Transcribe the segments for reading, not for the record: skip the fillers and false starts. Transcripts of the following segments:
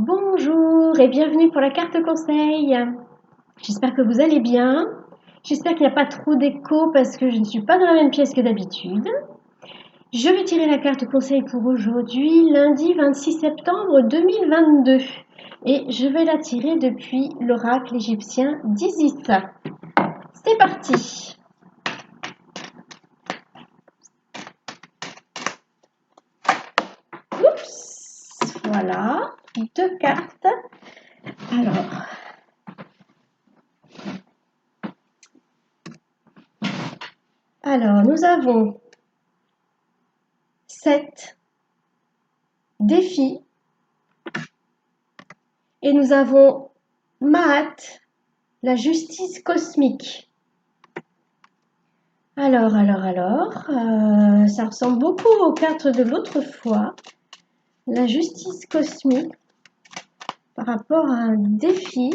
Bonjour et bienvenue pour la carte conseil. J'espère que vous allez bien. J'espère qu'il n'y a pas trop d'écho parce que je ne suis pas dans la même pièce que d'habitude. Je vais tirer la carte conseil pour aujourd'hui, lundi 26 septembre 2022. Et je vais la tirer depuis l'oracle égyptien d'Isis. C'est parti. Oups, voilà, deux cartes. Alors, nous avons 7 défis et nous avons Maat, la justice cosmique. Alors, ça ressemble beaucoup aux cartes de l'autre fois. La justice cosmique par rapport à un défi.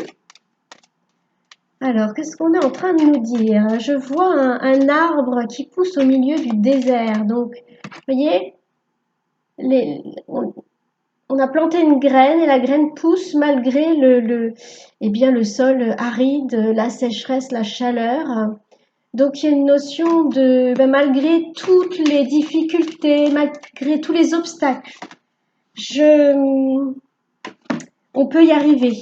Alors, qu'est-ce qu'on est en train de nous dire? Je vois un arbre qui pousse au milieu du désert. Donc, vous voyez, on a planté une graine et la graine pousse malgré le sol aride, la sécheresse, la chaleur. Donc il y a une notion de, malgré toutes les difficultés, malgré tous les obstacles, on peut y arriver.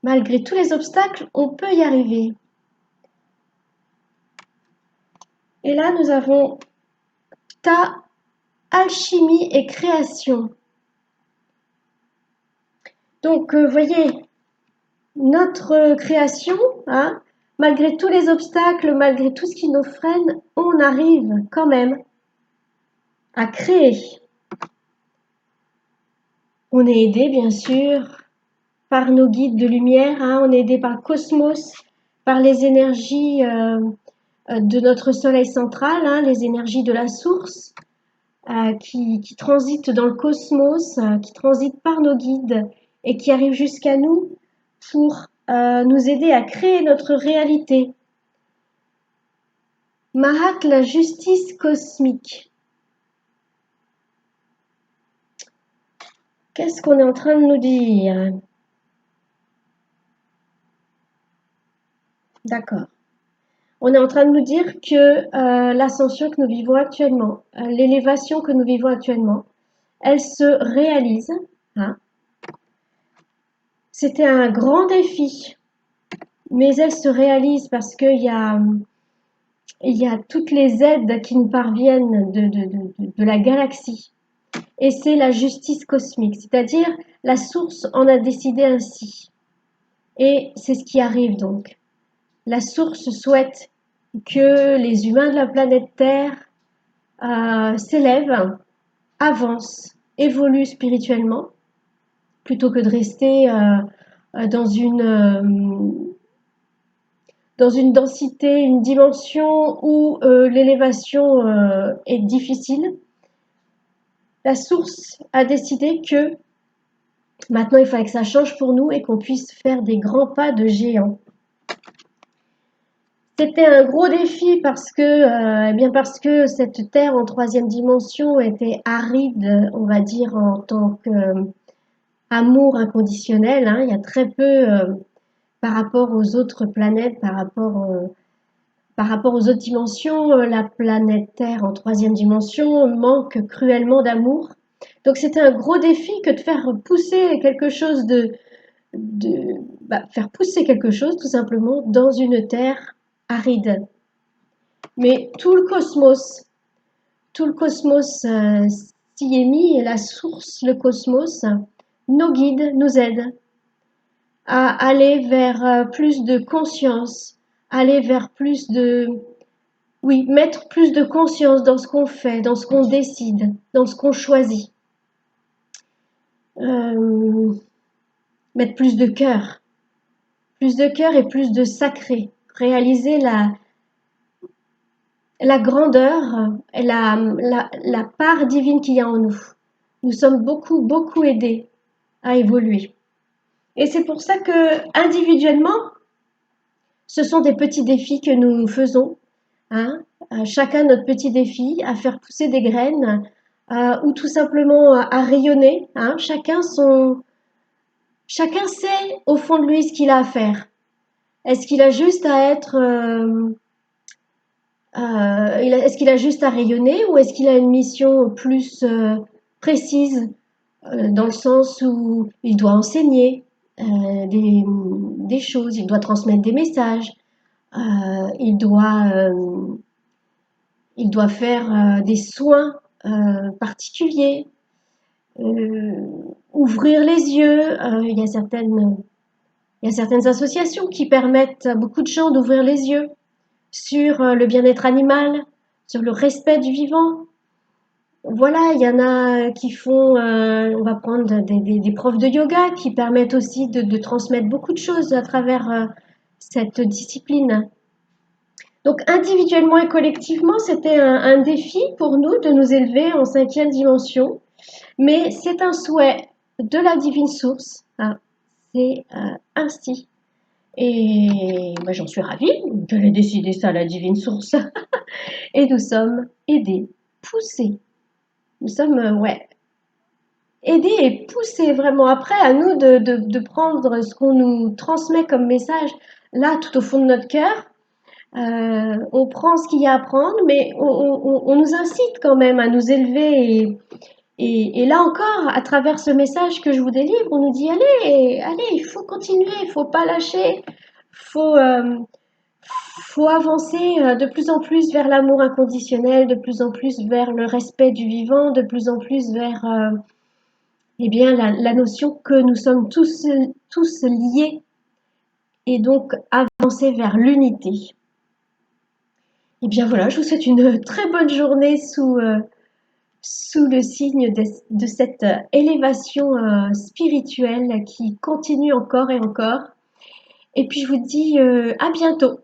Malgré tous les obstacles, on peut y arriver. Et là, nous avons ta alchimie et création. Donc, vous voyez, notre création, hein, malgré tous les obstacles, malgré tout ce qui nous freine, on arrive quand même à créer. On est aidé, bien sûr, par nos guides de lumière, hein, on est aidé par le cosmos, par les énergies de notre soleil central, hein, les énergies de la source qui transitent dans le cosmos, qui transitent par nos guides et qui arrivent jusqu'à nous pour nous aider à créer notre réalité. Mahat, la justice cosmique. Qu'est-ce qu'on est en train de nous dire? D'accord. On est en train de nous dire que l'ascension que nous vivons actuellement, l'élévation que nous vivons actuellement, elle se réalise. Hein. C'était un grand défi, mais elle se réalise parce qu'il y a toutes les aides qui nous parviennent de la galaxie. Et c'est la justice cosmique, c'est-à-dire la source en a décidé ainsi. Et c'est ce qui arrive donc. La source souhaite que les humains de la planète Terre s'élèvent, avancent, évoluent spirituellement, plutôt que de rester dans une densité, une dimension où l'élévation est difficile. La source a décidé que maintenant il fallait que ça change pour nous et qu'on puisse faire des grands pas de géants. C'était un gros défi parce que cette Terre en troisième dimension était aride, on va dire, en tant qu'amour inconditionnel. Hein. Il y a très peu par rapport aux autres planètes, par rapport aux autres dimensions, la planète Terre en troisième dimension manque cruellement d'amour. Donc c'était un gros défi que de faire pousser quelque chose faire pousser quelque chose tout simplement dans une Terre aride. Mais tout le cosmos s'y est mis et la source, le cosmos, nos guides nous aident à aller vers plus de conscience, aller vers mettre plus de conscience dans ce qu'on fait, dans ce qu'on décide, dans ce qu'on choisit. Mettre plus de cœur et plus de sacré, réaliser la grandeur et la part divine qu'il y a en nous. Nous sommes beaucoup aidés à évoluer. Et c'est pour ça que individuellement, ce sont des petits défis que nous faisons. Hein, chacun notre petit défi, à faire pousser des graines ou tout simplement à rayonner. Hein, chacun Chacun sait au fond de lui ce qu'il a à faire. Est-ce qu'il a juste à être, est-ce qu'il a juste à rayonner ou est-ce qu'il a une mission plus précise dans le sens où il doit enseigner des choses, il doit transmettre des messages, euh, il doit, euh, il doit faire des soins particuliers, euh, ouvrir les yeux. Il y a certaines associations qui permettent à beaucoup de gens d'ouvrir les yeux sur le bien-être animal, sur le respect du vivant. Voilà, il y en a qui font, on va prendre des profs de yoga qui permettent aussi de transmettre beaucoup de choses à travers cette discipline. Donc individuellement et collectivement, c'était un défi pour nous de nous élever en cinquième dimension, mais c'est un souhait de la divine source, hein, c'est ainsi. Et moi, j'en suis ravie qu'elle ait décidé ça, la divine source. Et nous sommes aidés, poussés. Nous sommes, ouais, aidés et poussés vraiment. Après, à nous de prendre ce qu'on nous transmet comme message là, tout au fond de notre cœur. On prend ce qu'il y a à prendre, mais on nous incite quand même à nous élever. Et là encore, à travers ce message que je vous délivre, on nous dit allez, allez, il faut continuer, il faut pas lâcher, faut, euh, faut avancer de plus en plus vers l'amour inconditionnel, de plus en plus vers le respect du vivant, de plus en plus vers eh bien, la notion que nous sommes tous liés et donc avancer vers l'unité. Eh bien voilà, je vous souhaite une très bonne journée sous le signe de cette élévation spirituelle qui continue encore et encore. Et puis je vous dis à bientôt.